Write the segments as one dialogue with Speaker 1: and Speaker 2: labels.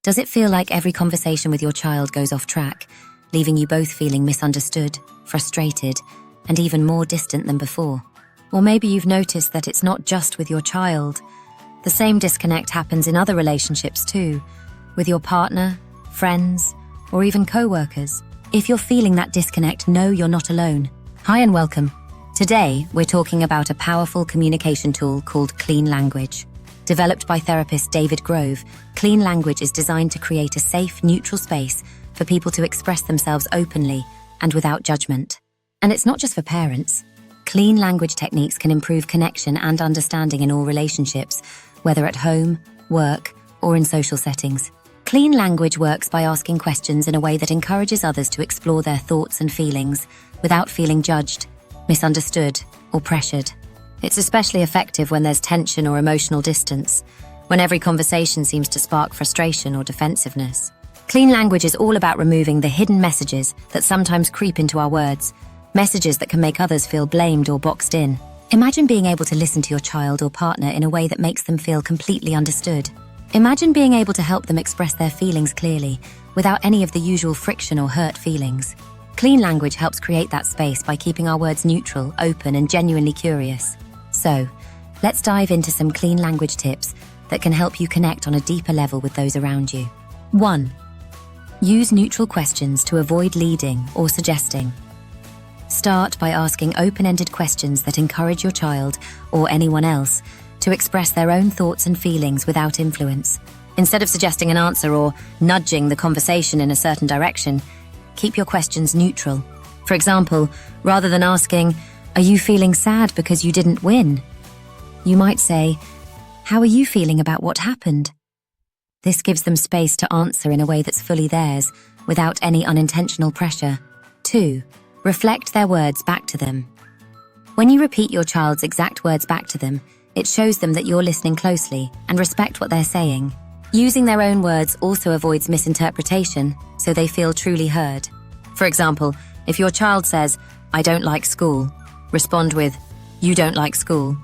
Speaker 1: Does it feel like every conversation with your child goes off track, leaving you both feeling misunderstood, frustrated, and even more distant than before? Or maybe you've noticed that it's not just with your child. The same disconnect happens in other relationships too, with your partner, friends, or even co-workers. If you're feeling that disconnect, know you're not alone. Hi and welcome. Today, we're talking about a powerful communication tool called Clean Language. Developed by therapist David Grove, Clean Language is designed to create a safe, neutral space for people to express themselves openly and without judgment. And it's not just for parents. Clean language techniques can improve connection and understanding in all relationships, whether at home, work, or in social settings. Clean language works by asking questions in a way that encourages others to explore their thoughts and feelings without feeling judged, misunderstood, or pressured. It's especially effective when there's tension or emotional distance, when every conversation seems to spark frustration or defensiveness. Clean language is all about removing the hidden messages that sometimes creep into our words, messages that can make others feel blamed or boxed in. Imagine being able to listen to your child or partner in a way that makes them feel completely understood. Imagine being able to help them express their feelings clearly, without any of the usual friction or hurt feelings. Clean language helps create that space by keeping our words neutral, open, and genuinely curious. So, let's dive into some clean language tips that can help you connect on a deeper level with those around you. 1. Use neutral questions to avoid leading or suggesting. Start by asking open-ended questions that encourage your child or anyone else to express their own thoughts and feelings without influence. Instead of suggesting an answer or nudging the conversation in a certain direction, keep your questions neutral. For example, rather than asking, "Are you feeling sad because you didn't win?" you might say, "How are you feeling about what happened?" This gives them space to answer in a way that's fully theirs, without any unintentional pressure. 2. Reflect their words back to them. When you repeat your child's exact words back to them, it shows them that you're listening closely and respect what they're saying. Using their own words also avoids misinterpretation, so they feel truly heard. For example, if your child says, "I don't like school," respond with, "You don't like school.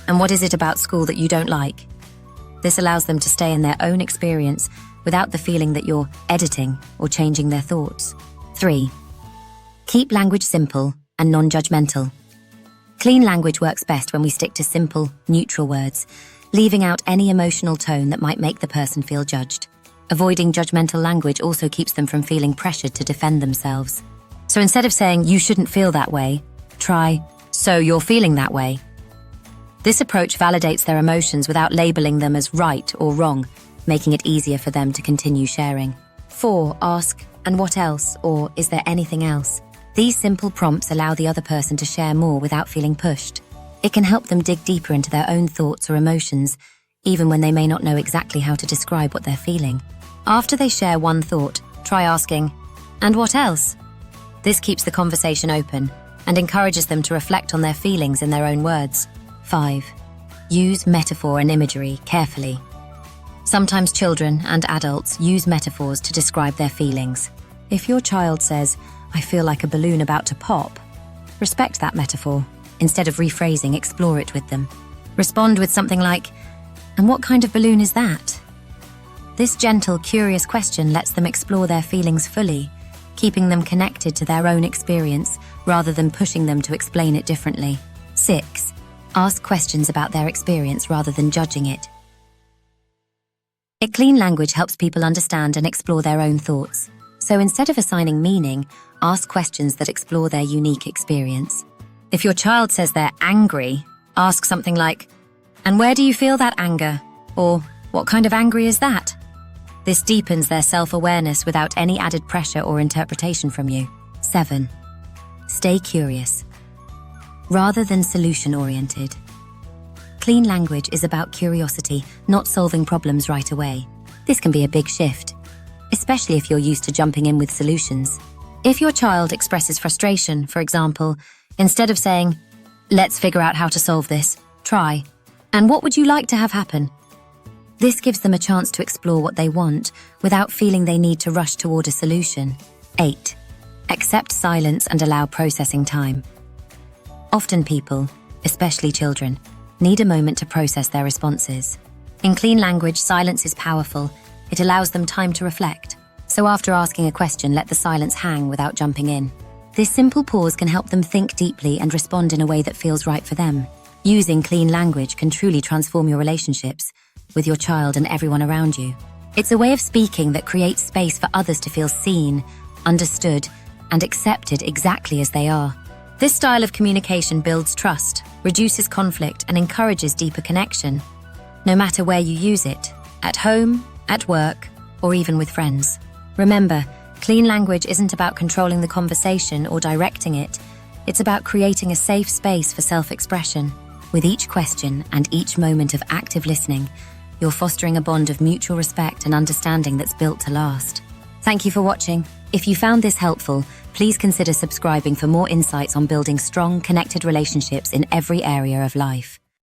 Speaker 1: And what is it about school that you don't like?" This allows them to stay in their own experience without the feeling that you're editing or changing their thoughts. 3. Keep language simple and non-judgmental. Clean language works best when we stick to simple, neutral words, leaving out any emotional tone that might make the person feel judged. Avoiding judgmental language also keeps them from feeling pressured to defend themselves. So instead of saying, "You shouldn't feel that way," try, "So you're feeling that way." This approach validates their emotions without labeling them as right or wrong, making it easier for them to continue sharing. 4. Ask, "And what else?" or "Is there anything else?" These simple prompts allow the other person to share more without feeling pushed. It can help them dig deeper into their own thoughts or emotions, even when they may not know exactly how to describe what they're feeling. After they share one thought, try asking, "And what else?" This keeps the conversation open and encourages them to reflect on their feelings in their own words. 5. Use metaphor and imagery carefully. Sometimes children and adults use metaphors to describe their feelings. If your child says, "I feel like a balloon about to pop," respect that metaphor. Instead of rephrasing, explore it with them. Respond with something like, "And what kind of balloon is that?" This gentle, curious question lets them explore their feelings fully, keeping them connected to their own experience rather than pushing them to explain it differently. 6. Ask questions about their experience rather than judging it. Clean language helps people understand and explore their own thoughts. So instead of assigning meaning, ask questions that explore their unique experience. If your child says they're angry, ask something like, "And where do you feel that anger?" Or, "What kind of angry is that?" This deepens their self-awareness without any added pressure or interpretation from you. 7. Stay curious, rather than solution-oriented. Clean language is about curiosity, not solving problems right away. This can be a big shift, especially if you're used to jumping in with solutions. If your child expresses frustration, for example, instead of saying, "Let's figure out how to solve this," try, "And what would you like to have happen?" This gives them a chance to explore what they want without feeling they need to rush toward a solution. 8. Accept silence and allow processing time. Often people, especially children, need a moment to process their responses. In clean language, silence is powerful, It allows them time to reflect. So after asking a question, let the silence hang without jumping in. This simple pause can help them think deeply and respond in a way that feels right for them. Using clean language can truly transform your relationships with your child and everyone around you. It's a way of speaking that creates space for others to feel seen, understood, and accepted exactly as they are. This style of communication builds trust, reduces conflict, and encourages deeper connection. No matter where you use it, at home, at work, or even with friends. Remember, clean language isn't about controlling the conversation or directing it. It's about creating a safe space for self-expression. With each question and each moment of active listening, you're fostering a bond of mutual respect and understanding that's built to last. Thank you for watching. If you found this helpful, please consider subscribing for more insights on building strong, connected relationships in every area of life.